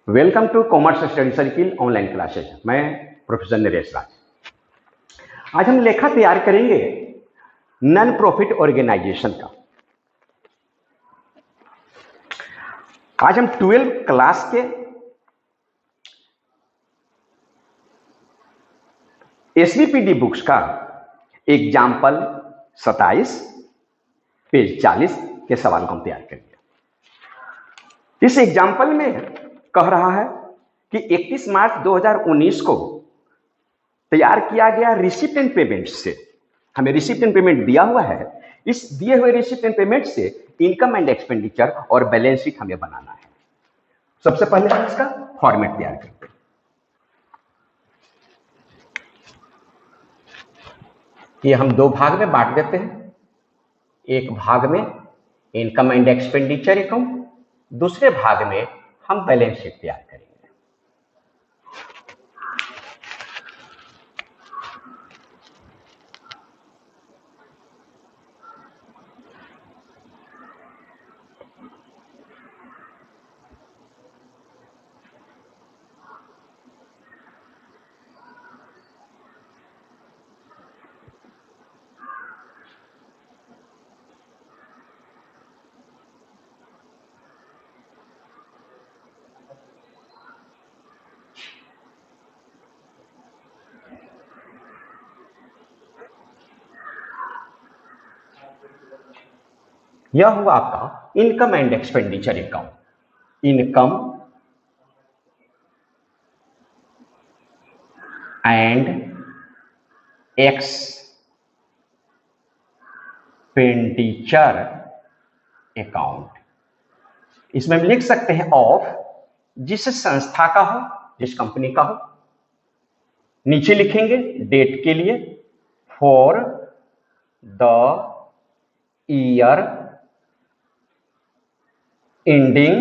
Welcome to commerce study circle online classes. मैं professor Naresh Raj. आज हम लेखा तैयार करेंगे नॉन प्रॉफिट ऑर्गेनाइजेशन का। आज हम 12 क्लास के एसवीपीडी बुक्स का एग्जाम्पल 27 पेज 40 के सवाल को हम तैयार करेंगे। इस एग्जाम्पल में कह रहा है कि 31 मार्च 2019 को तैयार किया गया रिसिप्ट एंड पेमेंट से, हमें रिसिप्ट एंड पेमेंट दिया हुआ है। इस दिए हुए रिसिप्ट एंड पेमेंट से इनकम एंड एक्सपेंडिचर और बैलेंस शीट हमें बनाना है। सबसे पहले हम इसका फॉर्मेट तैयार करते हैं। ये हम दो भाग में बांट देते हैं। एक भाग में इनकम एंड एक्सपेंडिचर अकाउंट, दूसरे भाग में हम बैलेंस शीट तैयार करेंगे। यह हुआ आपका income and expenditure account. Income and expenditure account. इसमें हम लिख सकते हैं ऑफ, जिस संस्था का हो, जिस कंपनी का हो। नीचे लिखेंगे डेट के लिए for the year ending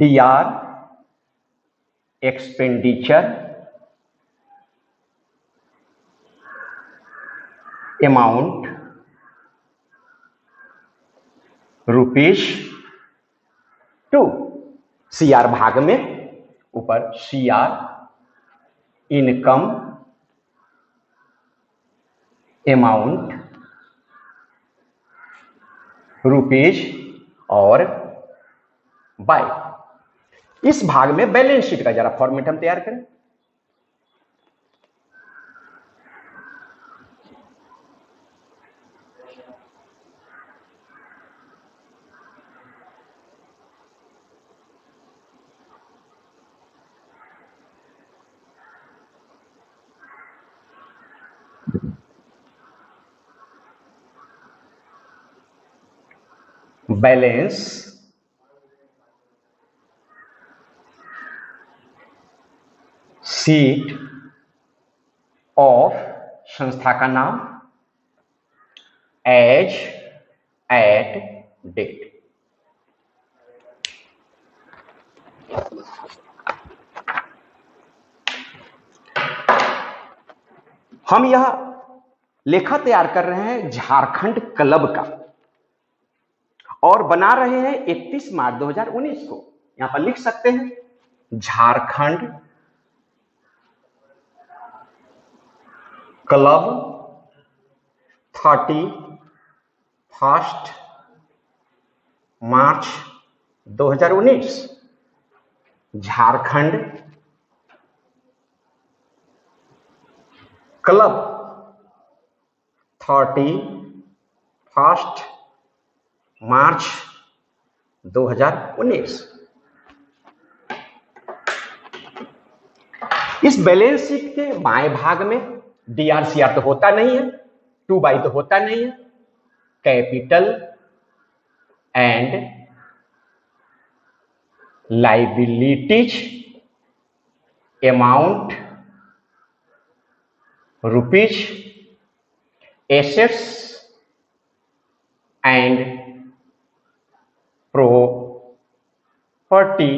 DR expenditure amount ₹2। CR भाग में ऊपर CR इनकम अमाउंट ₹, और बाय। इस भाग में बैलेंस शीट का जरा फॉर्मेट हम तैयार करें। बैलेंस शीट ऑफ संस्था का नाम एज एट डेट। हम यह लेखा तैयार कर रहे हैं झारखंड क्लब का और बना रहे हैं 31 मार्च 2019 को। यहां पर लिख सकते हैं झारखंड क्लब 31 मार्च 2019। झारखंड क्लब 31 मार्च 2019। इस बैलेंस शीट के बाएं भाग में DRCR तो होता नहीं है, 2/2 तो होता नहीं है। Capital and liabilities amount ₹, assets and property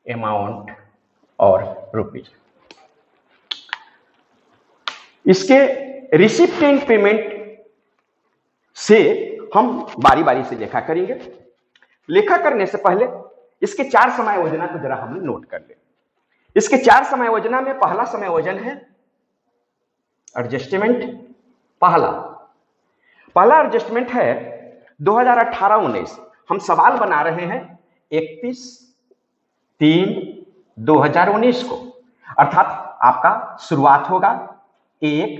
amount और ₹। इसके रिसिप्ट एंड पेमेंट से हम बारी बारी से लेखा करेंगे। लेखा करने से पहले इसके 4 समायोजना को जरा हम नोट कर ले। इसके 4 समायोजना में पहला समायोजन है एडजस्टमेंट। पहला एडजस्टमेंट है 2018-19। हम सवाल बना रहे हैं 31/3/2019 को, अर्थात आपका शुरुआत होगा 1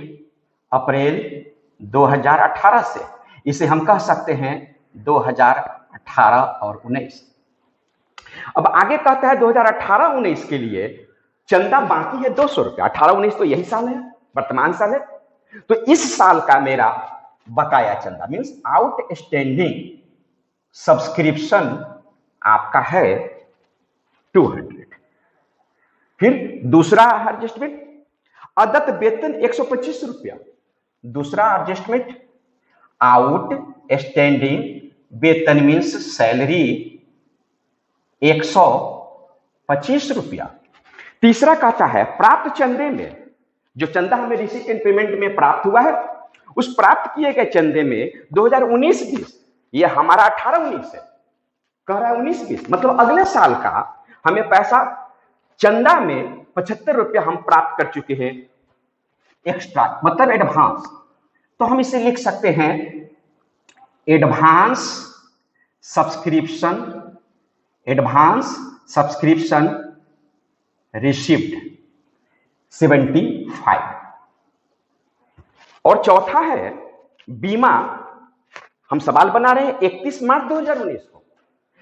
अप्रैल 2018 से। इसे हम कह सकते हैं 2018 और 19। अब आगे कहता है 2018-19 के लिए चंदा बाकी है 200 रुपया। 18-19 तो यही साल है, वर्तमान साल है। तो इस साल का मेरा बकाया चंदा मीन्स आउटस्टैंडिंग सब्सक्रिप्शन आपका है 200। फिर दूसरा एडजस्टमेंट अदत्त वेतन 125 रुपया। दूसरा एडजस्टमेंट आउटस्टैंडिंग वेतन मीन्स सैलरी 125 रुपया। तीसरा कहता है प्राप्त चंदे में, जो चंदा हमें रिसीट एंड पेमेंट में प्राप्त हुआ है, उस प्राप्त किए गए चंदे में 2019-20, ये हमारा 18-19 है, कह रहा है 19-20, मतलब अगले साल का हमें पैसा चंदा में 75 रुपया हम प्राप्त कर चुके हैं एक्स्ट्रा, मतलब एडवांस। तो हम इसे लिख सकते हैं एडवांस सब्सक्रिप्शन रिसीव्ड 75। और चौथा है बीमा। हम सवाल बना रहे हैं 31 मार्च 2019 को,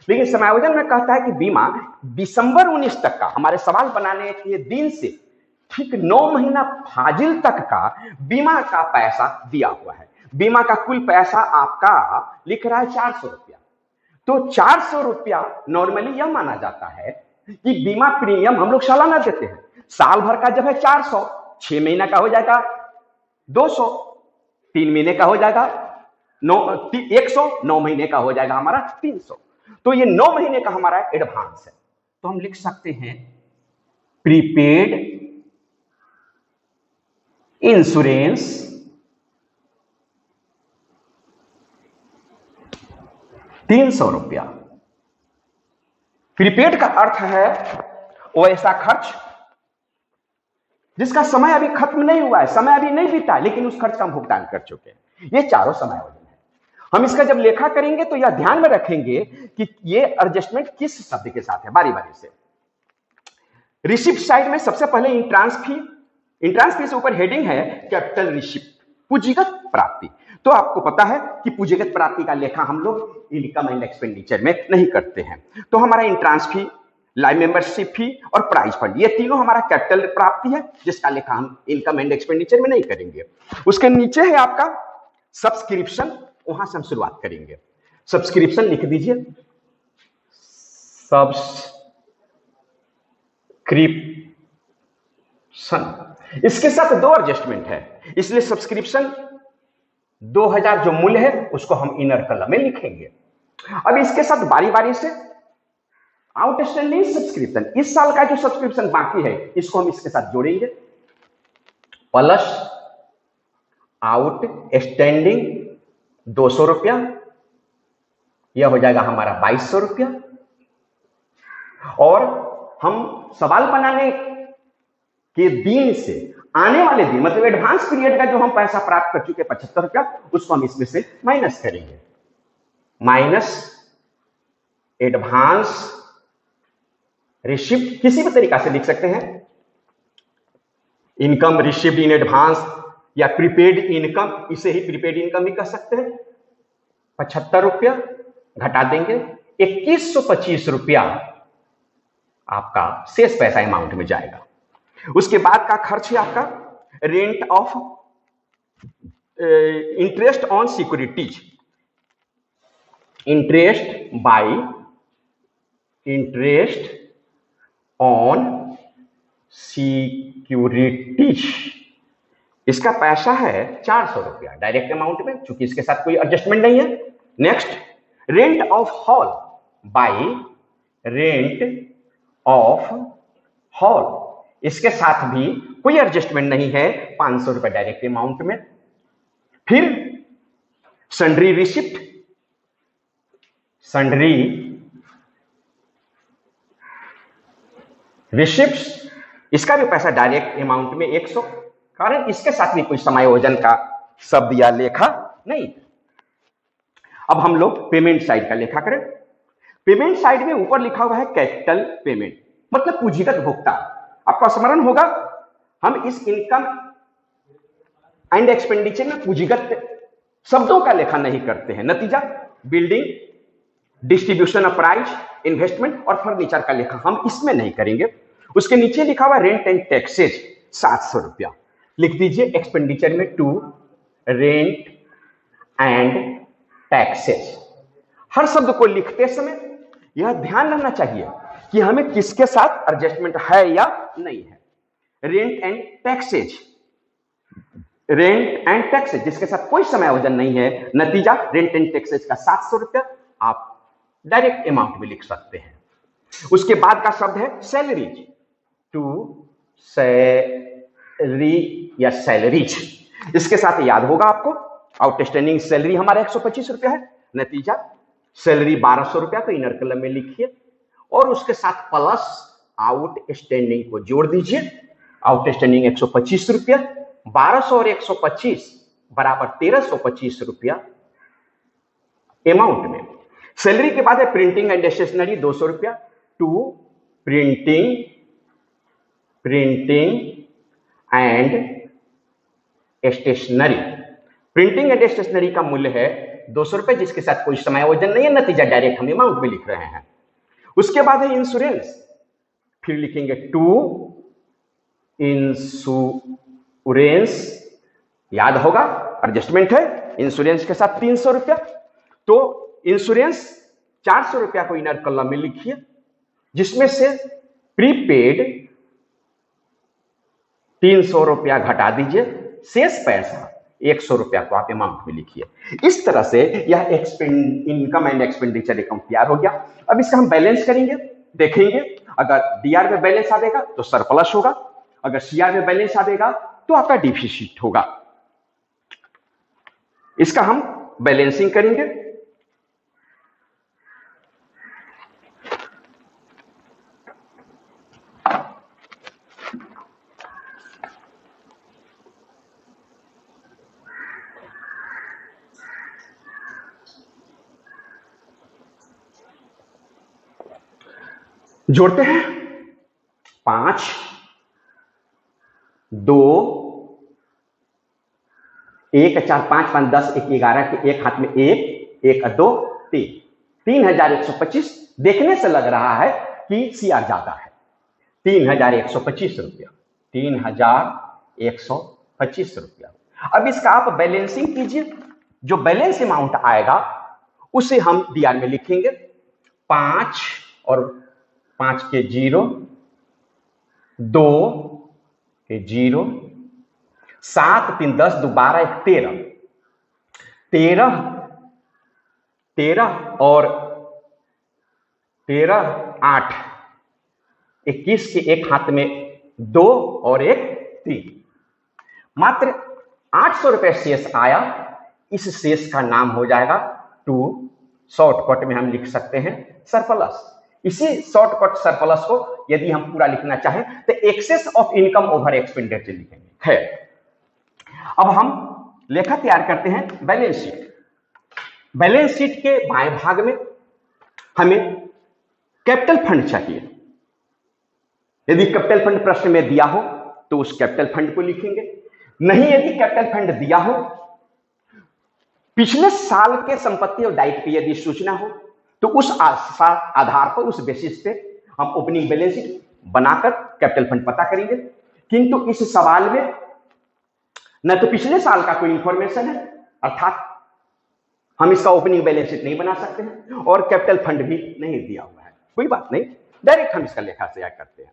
लेकिन समायोजन में कहता है कि बीमा दिसंबर 19 तक का, हमारे सवाल बनाने के दिन से ठीक 9 महीना फाजिल तक का बीमा का पैसा दिया हुआ है। बीमा का कुल पैसा आपका लिख रहा है 400 रुपया। तो 400 रुपया नॉर्मली यह माना जाता है कि बीमा प्रीमियम हम लोग सालाना देते हैं। साल भर का जब है 400, 6 महीना का हो जाएगा 200, 3 महीने का हो जाएगा 100, 9 महीने का हो जाएगा हमारा 300। तो ये 9 महीने का हमारा एडवांस है। तो हम लिख सकते हैं प्रीपेड इंश्योरेंस 300 रुपया। प्रीपेड का अर्थ है वो ऐसा खर्च जिसका समय अभी खत्म नहीं हुआ है, समय अभी नहीं बीता, लेकिन उस खर्च का हम भुगतान कर चुके हैं। ये चारों समायोजन है। हम इसका जब लेखा करेंगे तो यह ध्यान में रखेंगे कि ये एडजस्टमेंट किस शब्द के साथ है, बारी बारी से। रिसिप्ट साइड में सबसे पहले इंट्रांस फी से ऊपर हेडिंग है कैपिटल रिसिप्ट, पूंजीगत प्राप्ति। तो आपको पता है कि पूंजीगत प्राप्ति का लेखा हम लोग इनकम एंड एक्सपेंडिचर में नहीं करते हैं। तो हमारा इंट्रांस फी, लाइव मेंबरशिप फी और प्राइज फंड, ये तीनों हमारा कैपिटल प्राप्ति है, जिसका लेखा हम इनकम एंड एक्सपेंडिचर में नहीं करेंगे। उसके नीचे है आपका सब्सक्रिप्शन, वहां से हम शुरुआत करेंगे। सब्सक्रिप्शन लिख दीजिए, सब्सक्रिप्शन। इसके साथ 2 एडजस्टमेंट है, इसलिए सब्सक्रिप्शन 2000 जो मूल्य है उसको हम इनर कॉलम में लिखेंगे। अब इसके साथ बारी बारी से आउटस्टैंडिंग सब्सक्रिप्शन, इस साल का जो सब्सक्रिप्शन बाकी है इसको हम इसके साथ जोड़ेंगे, प्लस आउटस्टैंडिंग 200 रुपया, यह हो जाएगा हमारा 2200 रुपया। और हम सवाल बनाने के दिन से आने वाले दिन, मतलब एडवांस पीरियड का जो हम पैसा प्राप्त कर चुके 75 रुपया, उसको हम इसमें से माइनस करेंगे। माइनस एडवांस रिसिप्ट, किसी भी तरीका से लिख सकते हैं, इनकम रिसिप्ट इन एडवांस या प्रीपेड इनकम, इसे ही प्रीपेड इनकम भी कह सकते हैं। 75 रुपया घटा देंगे, 2125 रुपया आपका शेष पैसा अमाउंट में जाएगा। उसके बाद का खर्च है आपका rent of interest on securities, interest on securities, इसका पैसा है 400 रुपया डायरेक्ट अमाउंट में, चूंकि इसके साथ कोई एडजस्टमेंट नहीं है। Next rent of hall bye rent of hall, इसके साथ भी कोई एडजस्टमेंट नहीं है, 500 रुपए डायरेक्ट अमाउंट में। फिर सन्ड्री रिसिप्ट, सन्ड्री रिसिप्ट, इसका भी पैसा डायरेक्ट अमाउंट में 100, कारण इसके साथ भी कोई समायोजन का शब्द या लेखा नहीं। अब हम लोग पेमेंट साइड का लेखा करें। पेमेंट साइड में ऊपर लिखा हुआ है कैपिटल पेमेंट, मतलब पूंजीगत भुगतान। आपका स्मरण होगा हम इस इनकम एंड एक्सपेंडिचर में पूंजीगत शब्दों का लेखा नहीं करते हैं। नतीजा building, distribution of price, investment और फर्नीचर का लेखा हम इसमें नहीं करेंगे। उसके नीचे लिखा हुआ रेंट एंड टैक्सेज 700 रुपया, लिख दीजिए एक्सपेंडिचर में टू रेंट एंड टैक्सेज। हर शब्द को लिखते समय यह ध्यान रखना चाहिए कि हमें किसके साथ एडजस्टमेंट है या नहीं है। Rent and taxes, rent and taxes जिसके साथ कोई समायोजन नहीं है। नतीजा रेंट एंड टैक्सेज का 700 रुपया आप डायरेक्ट अमाउंट में लिख सकते हैं। उसके बाद का शब्द है सैलरीज, टू सैलरी या सैलरीज। इसके साथ याद होगा आपको आउटस्टैंडिंग सैलरी हमारा 125 रुपया है। नतीजा सैलरी 1200 रुपया को इनर कलम में लिखिए और उसके साथ प्लस आउटस्टैंडिंग को जोड़ दीजिए। आउटस्टैंडिंग 125 रुपया, 1200 और 125 बराबर 1325 रुपया अमाउंट में। सैलरी के बाद है प्रिंटिंग एंड स्टेशनरी 200 रुपया, to printing and stationery. Printing and stationery का मूल्य है 200 रुपए जिसके साथ कोई समायोजन नहीं है। नतीजा डायरेक्ट हम अमाउंट में लिख रहे हैं। उसके बाद है इंश्योरेंस, फिर लिखेंगे टू इंश्योरेंस, याद होगा एडजस्टमेंट है इंश्योरेंस के साथ 300 रुपया। तो इंश्योरेंस 400 रुपया को इनर कॉलम में लिखिए, जिसमें से प्रीपेड 300 रुपया घटा दीजिए, शेष पैसा 100 रुपया को आप अमाउंट में लिखिए। इस तरह से यह इनकम एंड एक्सपेंडिचर अकाउंट तैयार हो गया। अब इसका हम बैलेंस करेंगे, देखेंगे। अगर डीआर में बैलेंस आएगा तो सरप्लस होगा, अगर सीआर में बैलेंस आएगा तो आपका डिफिसिट होगा। इसका हम बैलेंसिंग करेंगे। जोड़ते हैं 5, 2, 1, 4, 5, 5, 10, 1, 11 के एक हाथ में 1, 1, 2, 3, 3125। देखने से लग रहा है कि सीआर ज्यादा है, 3125 रुपया, 3125 रुपया। अब इसका आप बैलेंसिंग कीजिए। जो बैलेंस अमाउंट आएगा उसे हम डीआर में लिखेंगे। 5 और 5 के 0, 2 के 0, 7, 3, 10, 2, 12, 1, 13, 13 और 13, 8, 21 के एक हाथ में 2 और 1, 3, मात्र 800 रुपए शेष आया। इस शेष का नाम हो जाएगा टू, शॉर्टकट में हम लिख सकते हैं सरप्लस। इसी शॉर्टकट सरप्लस को यदि हम पूरा लिखना चाहें तो excess of income over expenditure लिखेंगे। है, अब हम लेखा तैयार करते हैं बैलेंस शीट। बैलेंस शीट के बाएं भाग में हमें कैपिटल फंड चाहिए। यदि कैपिटल फंड प्रश्न में दिया हो तो उस कैपिटल फंड को लिखेंगे। नहीं, यदि कैपिटल फंड दिया हो, पिछले साल के संपत्ति और दायित्व की यदि सूचना हो तो उस आधार पर, उस बेसिस पे हम ओपनिंग बैलेंस शीट बनाकर कैपिटल फंड पता करेंगे। किंतु इस सवाल में न तो पिछले साल का कोई इंफॉर्मेशन है, अर्थात हम इसका ओपनिंग बैलेंस शीट नहीं बना सकते हैं, और कैपिटल फंड भी नहीं दिया हुआ है। कोई बात नहीं, डायरेक्ट हम इसका लेखा तैयार करते हैं।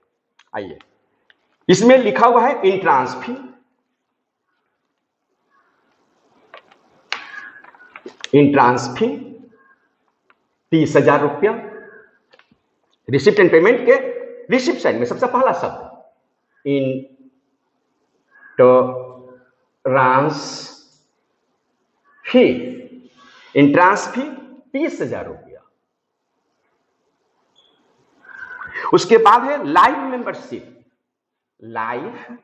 आइए, इसमें लिखा हुआ है इंट्रांस फी। इंट्रांस फी 30,000 रुपया। रिसिप्ट एंड पेमेंट के रिसिप्ट साइड में सबसे पहला शब्द इंट्रांस फी। इंट्रांस फी 30,000 रुपया। उसके बाद है लाइव मेंबरशिप। लाइव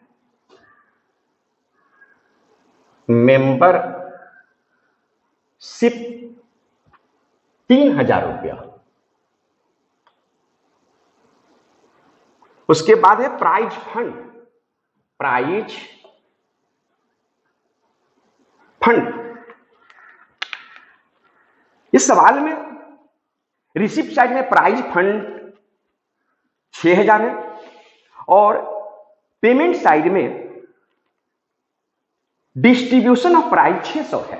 मेंबरशिप 3,000 रुपया। उसके बाद है प्राइज फंड। प्राइज फंड, इस सवाल में रिसिप्ट साइड में प्राइज फंड 6,000 है और पेमेंट साइड में डिस्ट्रीब्यूशन ऑफ प्राइज 600 है।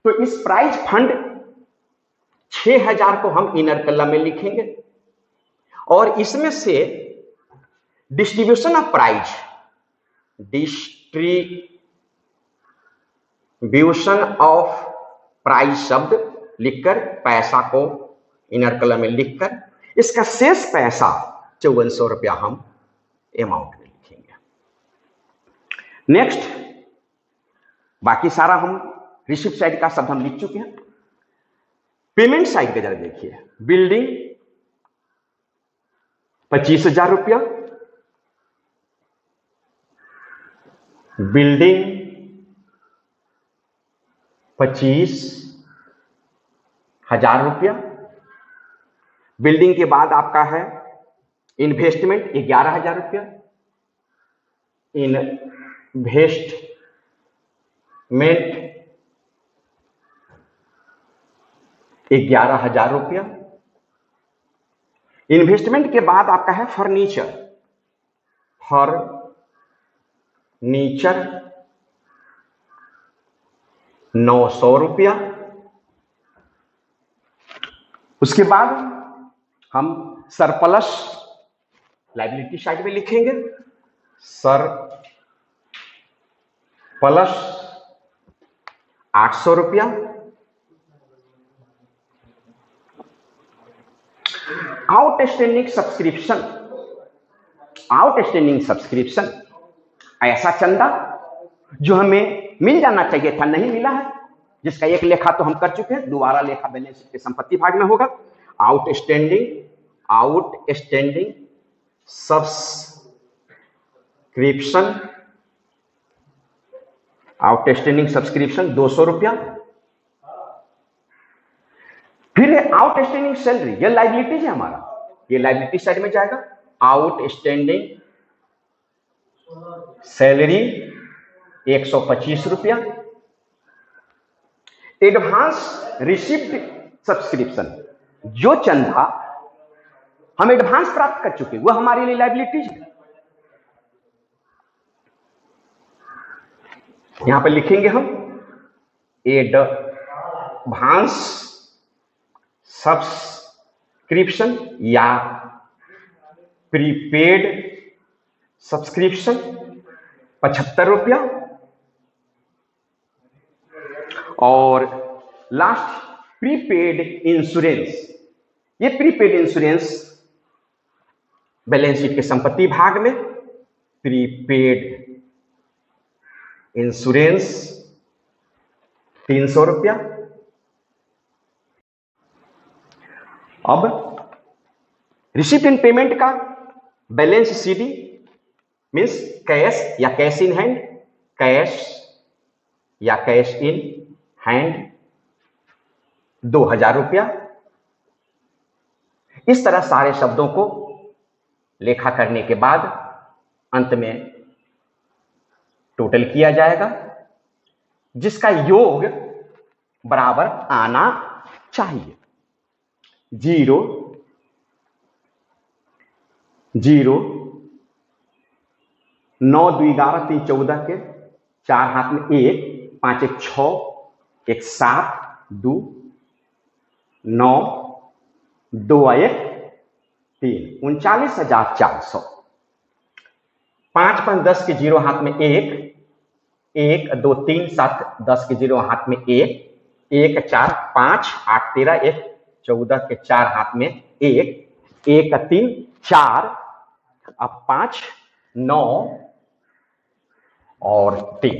तो इस प्राइज फंड 6,000 को हम इनर कॉलम में लिखेंगे और इसमें से distribution of prize, distribution of prize शब्द लिखकर पैसा को इनर कॉलम में लिखकर इसका शेष पैसा 5400 रुपया हम अमाउंट में लिखेंगे। नेक्स्ट, बाकी सारा हम रिसिप्ट साइड का शब्द हम लिख चुके हैं। पेमेंट साइड का जरा देखिए। बिल्डिंग 25,000 रुपया, बिल्डिंग 25,000 रुपया। बिल्डिंग के बाद आपका है इन्वेस्टमेंट 11,000 रुपया। इन्वेस्टमेंट 11,000 रुपया। इन्वेस्टमेंट के बाद आपका है फर्नीचर। फर्नीचर 900 रुपया। उसके बाद हम सरप्लस लायबिलिटी साइड में लिखेंगे। सरप्लस 800 रुपया। आउटस्टैंडिंग सब्सक्रिप्शन, आउटस्टैंडिंग सब्सक्रिप्शन ऐसा चंदा जो हमें मिल जाना चाहिए था, नहीं मिला है, जिसका एक लेखा तो हम कर चुके हैं, दोबारा लेखा बैलेंस शीट के संपत्ति भाग में होगा। आउटस्टैंडिंग सब्सक्रिप्शन, आउटस्टैंडिंग सब्सक्रिप्शन 200 रुपया। फिर है आउटस्टैंडिंग सैलरी, ये लायबिलिटीज है हमारा, ये लायबिलिटी साइड में जाएगा। आउटस्टैंडिंग सैलरी 125 रुपया। एडवांस रिसिप्ट सब्सक्रिप्शन, जो चंदा हम एडवांस प्राप्त कर चुके वह हमारे लिए लायबिलिटीज है। यहां पर लिखेंगे हम एडवांस सब्सक्रिप्शन या प्रीपेड सब्सक्रिप्शन 75 रुपया। और लास्ट प्रीपेड इंश्योरेंस, ये प्रीपेड इंश्योरेंस बैलेंस शीट के संपत्ति भाग में प्रीपेड इंश्योरेंस 300 रुपया। अब रिसिप्ट एंड पेमेंट का बैलेंस सीडी मीन्स कैश या कैश इन हैंड, कैश या कैश इन हैंड 2,000 रुपया। इस तरह सारे शब्दों को लेखा करने के बाद अंत में टोटल किया जाएगा, जिसका योग बराबर आना चाहिए। 0 0 9 2 11 3 14 के 4 हाथ में 1 5 1 6 1 7 2 9 2 1 3 39,400। 5 5 10 के 0 हाथ में 1 1 2 3 7 10 के 0 हाथ में 1 1 4 5 8 13 1 14 के 4 हाथ में 1 1 3 4 अब 5 9 और 3।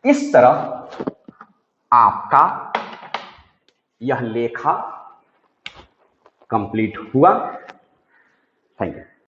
इस तरह आपका यह लेखा कंप्लीट हुआ। Thank you.